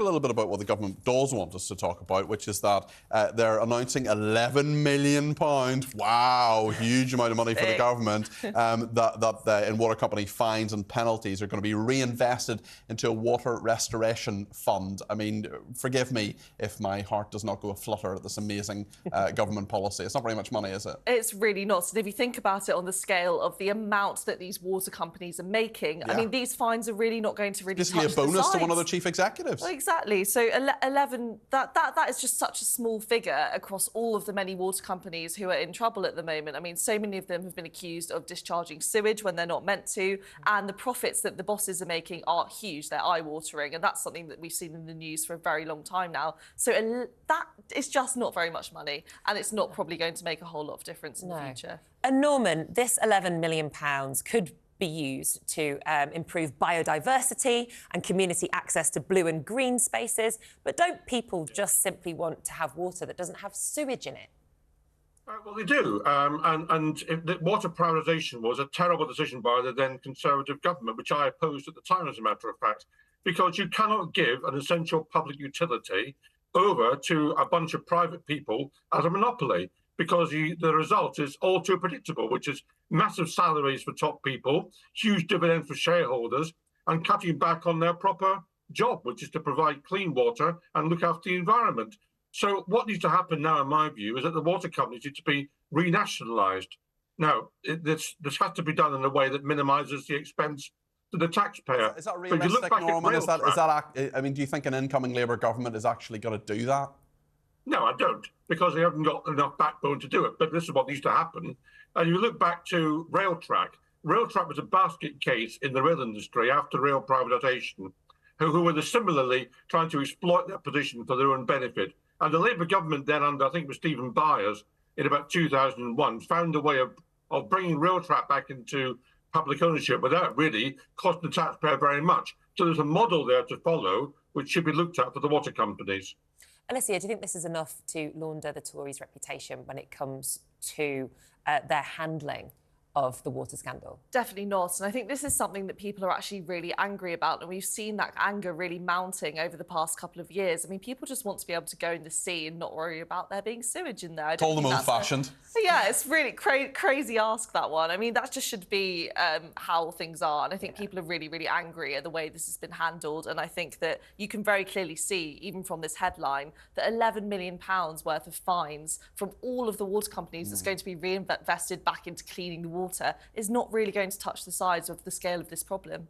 little bit about what the government does want us to talk about, which is that they're announcing £11 million. Wow, huge amount of money for the government. That in water company fines and penalties are going to be reinvested into a water restoration fund. I mean, forgive me if my heart does not go aflutter at this amazing government policy. It's not very much money, is it? It's really not. And if you think about it on the scale of the amount that these water companies are making, I mean, these fines are really not going to really touch the sides. Basically a bonus to one of the chief executives. Well, exactly. So 11, that is just such a small figure across all of the many water companies who are in trouble at the moment. I mean, so many of them have been accused of discharging sewage when they're not meant to, and the profits that the bosses are making are huge. They're eye-watering, and that's something that we've seen in the news for a very long time now. So that is just not very much money, and it's not probably going to make a whole lot of difference in the future. And Norman, this £11 million could be used to improve biodiversity and community access to blue and green spaces. But don't people just simply want to have water that doesn't have sewage in it? Well, they do. And the water privatisation was a terrible decision by the then Conservative government, which I opposed at the time, as a matter of fact, because you cannot give an essential public utility over to a bunch of private people as a monopoly, because the result is all too predictable, which is massive salaries for top people, huge dividends for shareholders, and cutting back on their proper job, which is to provide clean water and look after the environment. So what needs to happen now, in my view, is that the water companies need to be renationalised. Now, this has to be done in a way that minimises the expense to the taxpayer. Is that realistic, Norman? I mean, do you think an incoming Labour government is actually going to do that? No, I don't, because they haven't got enough backbone to do it. But this is what needs to happen. And you look back to Railtrack. Railtrack was a basket case in the rail industry after rail privatisation, who were similarly trying to exploit that position for their own benefit. And the Labour government then, under, I think it was Stephen Byers, in about 2001, found a way of bringing Railtrack back into public ownership without really costing the taxpayer very much. So there's a model there to follow, which should be looked at for the water companies. Alicia, do you think this is enough to launder the Tories' reputation when it comes to their handling of the water scandal? Definitely not. And I think this is something that people are actually really angry about. And we've seen that anger really mounting over the past couple of years. I mean, people just want to be able to go in the sea and not worry about there being sewage in there. Call them old-fashioned. Yeah, it's really crazy ask, that one. I mean, that just should be how things are. And I think people are really, really angry at the way this has been handled. And I think that you can very clearly see, even from this headline, that £11 million worth of fines from all of the water companies that's going to be reinvested back into cleaning the water is not really going to touch the sides of the scale of this problem.